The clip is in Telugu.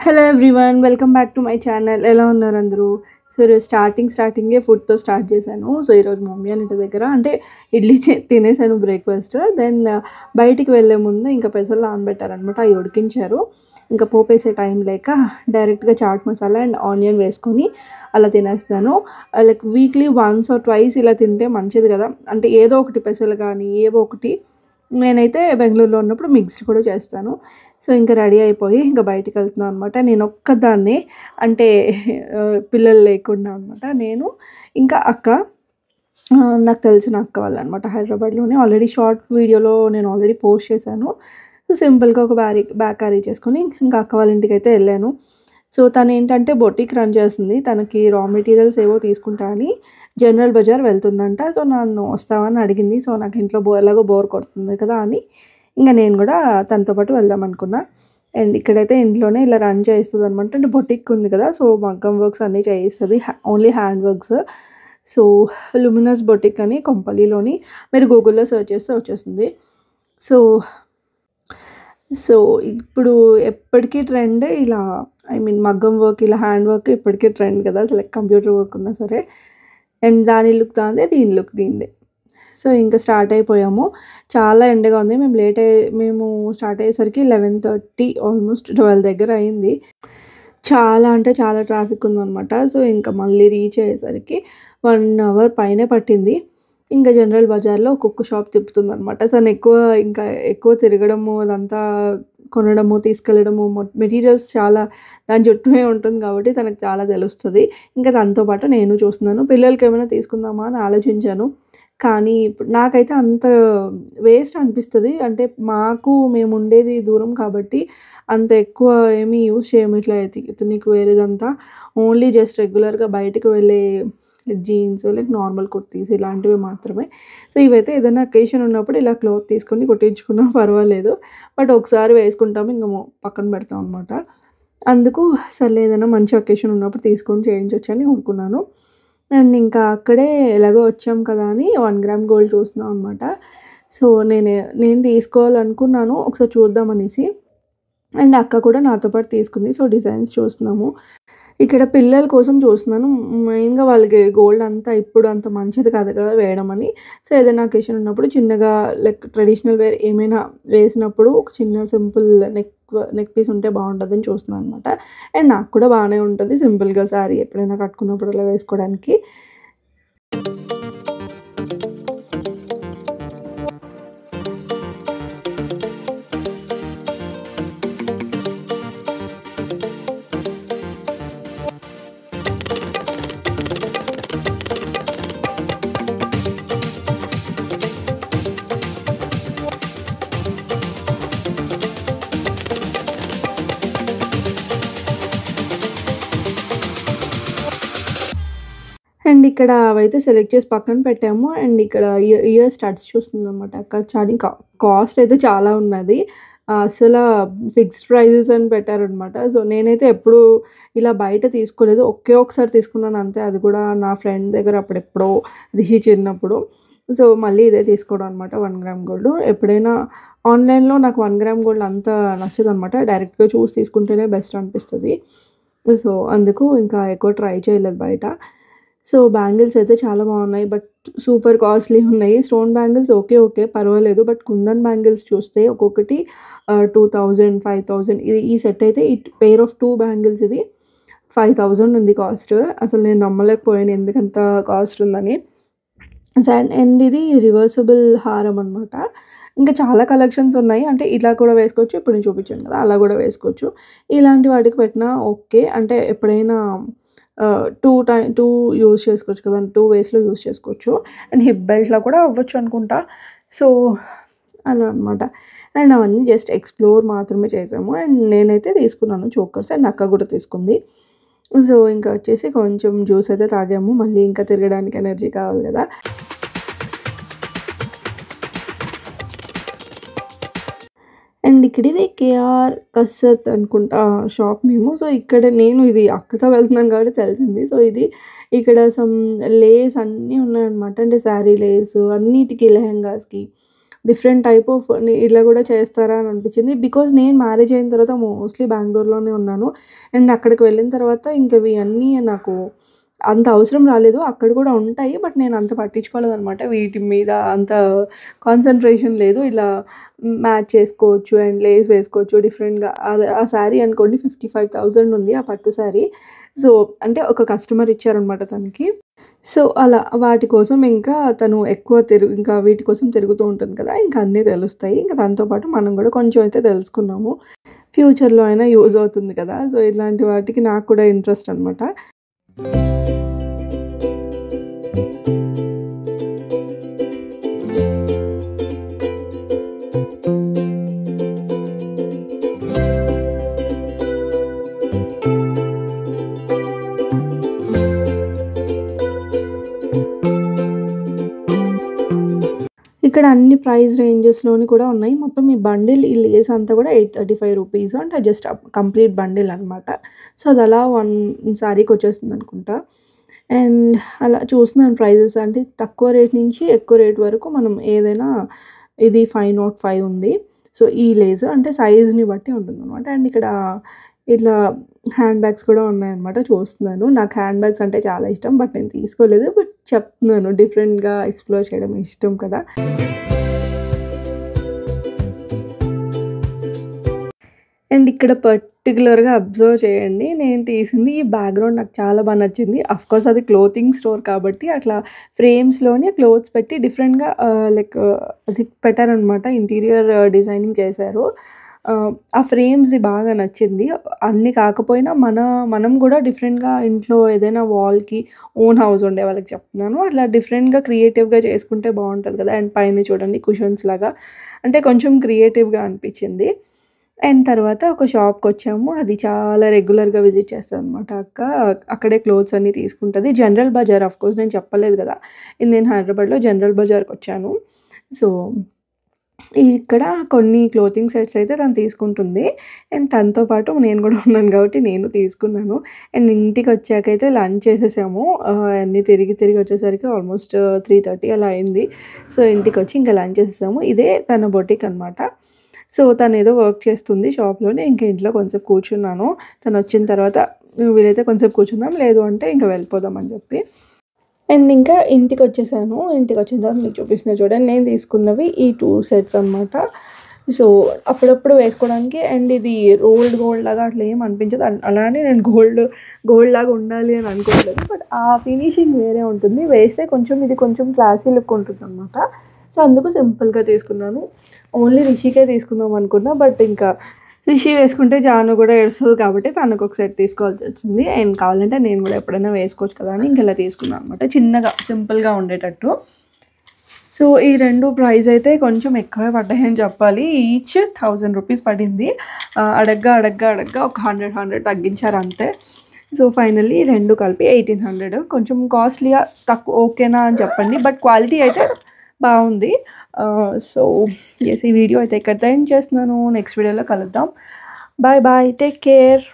Hello everyone, welcome back to my channel. ఎలా ఉన్నారు అందరూ? సో ఈరోజు స్టార్టింగే ఫుడ్తో స్టార్ట్ చేశాను. సో ఈరోజు మమ్మీ వాళ్ళ ఇంటి దగ్గర అంటే ఇడ్లీ తినేసాను బ్రేక్ఫాస్ట్. దెన్ బయటికి వెళ్ళే ముందు ఇంకా పెసలు నానబెట్టారనమాట, అవి ఉడికించారు. ఇంకా పోపేసే టైం లేక డైరెక్ట్గా చాట్ మసాలా అండ్ ఆనియన్ వేసుకొని అలా తినేస్తాను. Like weekly once or twice ఇలా తింటే మంచిది కదా, అంటే ఏదో ఒకటి పెసలు కానీ ఏవో ఒకటి. నేనైతే బెంగళూరులో ఉన్నప్పుడు మిక్స్డ్ కూడా చేస్తాను. సో ఇంకా రెడీ అయిపోయి ఇంకా బయటికి వెళ్తున్నాను అనమాట. నేను ఒక్కదాన్నే, అంటే పిల్లలు లేకుండా అనమాట. నేను ఇంకా అక్క, నాకు తెలిసిన అక్క వాళ్ళు అనమాట, హైదరాబాద్లోనే. ఆల్రెడీ షార్ట్ వీడియోలో నేను ఆల్రెడీ పోస్ట్ చేశాను. సో సింపుల్గా ఒక బ్యాగ్ క్యారీ చేసుకొని ఇంకా అక్క వాళ్ళ ఇంటికి అయితే వెళ్ళాను. సో తను ఏంటంటే బొటిక్ రన్ చేస్తుంది, తనకి రా మెటీరియల్స్ ఏవో తీసుకుంటా అని జనరల్ బజార్ వెళ్తుందంట. సో నన్ను వస్తావని అడిగింది. సో నాకు ఇంట్లో ఎలాగో బోర్ కొడుతుంది కదా అని ఇంకా నేను కూడా తనతో పాటు వెళ్దాం అనుకున్నా. అండ్ ఇక్కడైతే ఇంట్లోనే ఇలా రన్ చేస్తుంది అనమాట. అంటే బొటిక్ ఉంది కదా, సో మగ్గం వర్క్స్ అన్నీ చేయిస్తుంది, only hand works. So luminous boutique అని కొంపల్లిలోని, మీరు గూగుల్లో సెర్చ్ చేస్తే వచ్చేస్తుంది. సో సో ఇప్పుడు ఎప్పటికీ ట్రెండ్ ఇలా, ఐ మీన్ మగ్గం వర్క్, ఇలా హ్యాండ్ వర్క్ ఇప్పటికీ ట్రెండ్ కదా, అసలు కంప్యూటర్ వర్క్ ఉన్నా సరే. అండ్ దాని లుక్ దాందే, దీని లుక్ దీందే. సో ఇంకా స్టార్ట్ అయిపోయాము. చాలా ఎండగా ఉంది. మేము స్టార్ట్ అయ్యేసరికి 11:30, ఆల్మోస్ట్ 12 దగ్గర అయింది. చాలా అంటే చాలా ట్రాఫిక్ ఉందన్నమాట. సో ఇంకా మళ్ళీ రీచ్ అయ్యేసరికి 1 అవర్ పైనే పట్టింది. ఇంకా జనరల్ బజార్లో ఒక్కొక్క షాప్ తిప్పుతుందనమాట. తను ఎక్కువ తిరగడము, అదంతా కొనడము, తీసుకెళ్ళడము, మెటీరియల్స్ చాలా దాని చుట్టూనే ఉంటుంది కాబట్టి తనకు చాలా తెలుస్తుంది. ఇంకా తనతో పాటు నేను చూస్తున్నాను. పిల్లలకి ఏమైనా తీసుకుందామా అని ఆలోచించాను, కానీ ఇప్పుడు నాకైతే అంత వేస్ట్ అనిపిస్తుంది. అంటే మేము ఉండేది దూరం కాబట్టి అంత ఎక్కువ ఏమీ యూజ్ చేయము. ఇట్లా నీకు వేరేదంతా ఓన్లీ జస్ట్ రెగ్యులర్గా బయటకు వెళ్ళే జీన్స్, లైక్ నార్మల్ కుర్తీస్ ఇలాంటివి మాత్రమే. సో ఇవైతే ఏదైనా అకేషన్ ఉన్నప్పుడు ఇలా క్లాత్ తీసుకొని కుట్టించుకున్నా పర్వాలేదు, బట్ ఒకసారి వేసుకుంటాము ఇంకా పక్కన పెడతాం అనమాట. అందుకు సర్లే ఏదైనా మంచి అకేషన్ ఉన్నప్పుడు తీసుకొని చేయించవచ్చు అని అనుకున్నాను. అండ్ ఇంకా అక్కడే ఎలాగో వచ్చాం కదా అని 1 గ్రామ్ గోల్డ్ చూస్తున్నాం అనమాట. సో నేను తీసుకోవాలనుకున్నాను, ఒకసారి చూద్దామనేసి. అండ్ అక్క కూడా నాతో పాటు తీసుకుంది. సో డిజైన్స్ చూస్తున్నాము. ఇక్కడ పిల్లల కోసం చూస్తున్నాను. మెయిన్గా వాళ్ళకి గోల్డ్ అంతా ఇప్పుడు అంత మంచిది కాదు కదా వేయడం అని. సో ఏదైనా అకేషన్ ఉన్నప్పుడు చిన్నగా, లైక్ ట్రెడిషనల్ వేర్ ఏమైనా వేసినప్పుడు ఒక చిన్న సింపుల్ నెక్ పీస్ ఉంటే బాగుంటుందని చూస్తున్నాను అనమాట. అండ్ నాకు కూడా బాగానే ఉంటుంది సింపుల్గా శారీ ఎప్పుడైనా కట్టుకున్నప్పుడు అలా వేసుకోవడానికి. అండ్ ఇక్కడ అవైతే సెలెక్ట్ చేసి పక్కన పెట్టాము. అండ్ ఇక్కడ ఇయర్ స్టడ్స్ చూస్తుందన్నమాట అక్క. కాస్ట్ అయితే చాలా ఉన్నది. అసలు ఫిక్స్డ్ ప్రైజెస్ అని పెట్టారనమాట. సో నేనైతే ఎప్పుడు ఇలా బయట తీసుకోలేదు, ఒకసారి తీసుకున్నాను అంతే. అది కూడా నా ఫ్రెండ్ దగ్గర అప్పుడెప్పుడో రిషి చిన్నప్పుడు. సో మళ్ళీ ఇదే తీసుకోవడం అనమాట, 1 గ్రామ్ గోల్డ్. ఎప్పుడైనా ఆన్లైన్లో నాకు 1 గ్రామ్ గోల్డ్ అంత నచ్చదు అనమాట, డైరెక్ట్గా చూసి తీసుకుంటేనే బెస్ట్ అనిపిస్తుంది. సో అందుకు ఇంకా ఎక్కువ ట్రై చేయలేదు బయట. సో బ్యాంగిల్స్ అయితే చాలా బాగున్నాయి, బట్ సూపర్ కాస్ట్లీ ఉన్నాయి. స్టోన్ బ్యాంగిల్స్ ఓకే పర్వాలేదు, బట్ కుందన్ బ్యాంగిల్స్ చూస్తే ఒక్కొక్కటి 2000, 5000. ఈ సెట్ అయితే ఈ పెయిర్ ఆఫ్ 2 బ్యాంగిల్స్ ఇవి 5000 ఉంది కాస్ట్. అసలు నేను నమ్మలేకపోయాను ఎందుకంత కాస్ట్ ఉందని. అండ్ ఇది రివర్సిబుల్ హారం అనమాట. ఇంకా చాలా కలెక్షన్స్ ఉన్నాయి. అంటే ఇలా కూడా వేసుకోవచ్చు, ఇప్పుడు నేను చూపించాను కదా అలా కూడా వేసుకోవచ్చు. ఇలాంటి వాటికి పెట్టినా ఓకే, అంటే ఎప్పుడైనా 2 యూజ్ చేసుకోవచ్చు కదా, 2 వేస్లో యూజ్ చేసుకోవచ్చు. అండ్ హిప్ బెల్ట్లో కూడా అవ్వచ్చు అనుకుంటా. సో అలా అనమాట. అండ్ అవన్నీ జస్ట్ ఎక్స్ప్లోర్ మాత్రమే చేసాము. అండ్ నేనైతే తీసుకున్నాను చోకర్స్, అండ్ అక్క కూడా తీసుకుంది. సో ఇంకా వచ్చేసి కొంచెం జ్యూస్ అయితే తాగాము, మళ్ళీ ఇంకా తిరగడానికి ఎనర్జీ కావాలి కదా. అండ్ ఇక్కడ ఇది కేఆర్ కసరత్ అనుకుంటా షాప్ నేము. సో ఇక్కడ నేను ఇది అక్కతో వెళ్తున్నాను కాబట్టి తెలిసింది. సో ఇది ఇక్కడ లేస్ అన్నీ ఉన్నాయన్నమాట, అంటే శారీ లేస్ అన్నిటికీ, లెహెంగాస్కి డిఫరెంట్ టైప్ ఆఫ్ ఇలా కూడా చేస్తారా అని అనిపించింది. బికాజ్ నేను మ్యారేజ్ అయిన తర్వాత మోస్ట్లీ బెంగుళూరులోనే ఉన్నాను. అండ్ అక్కడికి వెళ్ళిన తర్వాత ఇంక ఇవన్నీ నాకు అంత అవసరం రాలేదు. అక్కడ కూడా ఉంటాయి. బట్ నేను అంత పట్టించుకోలేదనమాట. వీటి మీద అంత కాన్సంట్రేషన్ లేదు. ఇలా మ్యాచ్ చేసుకోవచ్చు అండ్ లేస్ వేసుకోవచ్చు డిఫరెంట్‌గా. ఆ శారీ అనుకోండి 55,000 ఉంది ఆ పట్టు శారీ. సో, అంటే ఒక కస్టమర్ ఇచ్చారనమాట తనకి. సో, అలా వాటి కోసం ఇంకా తను ఎక్కువ ఇంకా వీటి కోసం తిరుగుతూ ఉంటుంది కదా! ఇంకా అన్నీ తెలుస్తాయి. ఇంకా దాంతో పాటు మనం కూడా కొంచెం అయితే తెలుసుకున్నాము. ఫ్యూచర్‌లో అయినా యూజ్ అవుతుంది కదా! సో, ఇలాంటి వాటికి నాకు కూడా ఇంట్రెస్ట్ అనమాట. ఇక్కడ అన్ని ప్రైస్ రేంజెస్‌లోని కూడా ఉన్నాయి. మొత్తం ఈ బండిల్ ఈ లేస్ అంతా కూడా 835 రూపీస్. అంటే జస్ట్ కంప్లీట్ బండిల్ అనమాట. సో, అది అలా 1 శారీకి వచ్చేస్తుందనుకుంటా. అండ్ అలా చూస్తున్నాను ప్రైజెస్. అంటే తక్కువ రేట్ నుంచి ఎక్కువ రేట్ వరకు మనం ఏదైనా ఇది 505 ఉంది. సో, ఈ లేస్ అంటే సైజ్‌ని బట్టి ఉంటుందనమాట. అండ్ ఇక్కడ ఇట్లా హ్యాండ్ బ్యాగ్స్ కూడా ఉన్నాయన్నమాట. చూస్తున్నాను. నాకు హ్యాండ్ బ్యాగ్స్ అంటే చాలా ఇష్టం. బట్ నేను తీసుకోలేదు. బట్ చెప్తున్నాను డిఫరెంట్‌గా ఎక్స్‌ప్లోర్ చేయడం ఇష్టం కదా! అండ్ ఇక్కడ పర్టిక్యులర్‌గా అబ్జర్వ్ చేయండి. నేను తీసింది ఈ బ్యాక్‌గ్రౌండ్ నాకు చాలా నచ్చింది. అఫ్‌కోర్స్ అది క్లోతింగ్ స్టోర్ కాబట్టి అట్లా ఫ్రేమ్స్‌లోనే క్లోత్స్ పెట్టి డిఫరెంట్‌గా లైక్ అది పెట్టారనమాట. ఇంటీరియర్ డిజైనింగ్ చేశారు. ఆ ఫ్రేమ్స్‌ది బాగా నచ్చింది. అన్నీ కాకపోయినా మనం కూడా డిఫరెంట్‌గా ఇంట్లో ఏదైనా వాల్‌కి ఓన్ హౌస్ ఉండే వాళ్ళకి చెప్తున్నాను. అట్లా డిఫరెంట్‌గా క్రియేటివ్‌గా చేసుకుంటే బావుంటది కదా! అండ్ పైన చూడండి కుషన్స్ లాగా అంటే కొంచెం క్రియేటివ్‌గా అనిపించింది. అండ్ తర్వాత ఒక షాప్‌కొచ్చాము. అది చాలా రెగ్యులర్‌గా విజిట్ చేస్తదనమాట అక్క. అక్కడే క్లోత్స్ అన్నీ తీసుకుంటది. జనరల్ బజార్ ఆఫ్‌కోర్స్ నేను చెప్పలేదు కదా! నేను హైదరాబాద్‌లో జనరల్ బజార్‌కొచ్చాను. సో, ఇక్కడ కొన్ని క్లోతింగ్ సెట్స్ అయితే తను తీసుకుంటుంది. అండ్ తనతో పాటు నేను కూడా ఉన్నాను కాబట్టి నేను తీసుకున్నాను. అండ్ ఇంటికొచ్చాకైతే లంచ్ చేసేసాము. అన్నీ తిరిగి వచ్చేసరికి ఆల్మోస్ట్ 3:30 అలా అయింది. సో, ఇంటికొచ్చి ఇంకా లంచ్ చేసేసాము. ఇదే తన బొటిక్ అనమాట. సో, తనేదో వర్క్ చేస్తుంది షాప్‌లోనే. ఇంక ఇంట్లో కొంసేపు కూర్చున్నాను. తనొచ్చిన తర్వాత వీలైతే కొంసేపు కూర్చుందాం, లేదు అంటే ఇంక వెళ్ళిపోదాం అని చెప్పి. అండ్ ఇంకా ఇంటికొచ్చేసాను. ఇంటికొచ్చిన తర్వాత మీకు చూపిస్తున్నా చూడండి. నేను తీసుకున్నవి ఈ 2 సెట్స్ అనమాట. సో, అప్పుడప్పుడు వేసుకోవడానికి. అండ్ ఇది గోల్డ్ లాగా అట్లా ఏమి అనిపించదు. అలానే నేను గోల్డ్ లాగా ఉండాలి అని అనుకోవట్లేదు. బట్ ఆ ఫినిషింగ్ వేరే ఉంటుంది. వేస్తే ఇది కొంచెం క్లాసీ లుక్ ఉంటుందనమాట. సో, అందుకు సింపుల్‌గా తీసుకున్నాను. ఓన్లీ రిషికే తీసుకుందాం అనుకున్నా. బట్ ఇంకా రిషి వేసుకుంటే జాను కూడా ఏడుస్తది కాబట్టి తనకొక సెట్ తీసుకోవాల్సొచ్చింది. అండ్ కావాలంటే నేను కూడా ఎప్పుడైనా వేసుకోవచ్చు కదా అని ఇంక ఇలా తీసుకున్నాను అనమాట. చిన్నగా సింపుల్‌గా ఉండేటట్టు. సో, ఈ 2 ప్రైస్ అయితే కొంచెం ఎక్కువే పడ్డాయని చెప్పాలి. ఈచ్ 1000 రూపీస్ పడింది. అడగ్గా ఒక 100 తగ్గించారు అంతే. సో, ఫైనల్లీ 2 కలిపి 1800. కొంచెం కాస్ట్‌లీగా ఓకేనా అని చెప్పండి. బట్ క్వాలిటీ అయితే బావుంది. సో, ఈ వీడియో అయితే ఇక్కడితో ఎండ్ చేస్తున్నాను. నెక్స్ట్ వీడియోలో కలుద్దాం. బాయ్. Take care.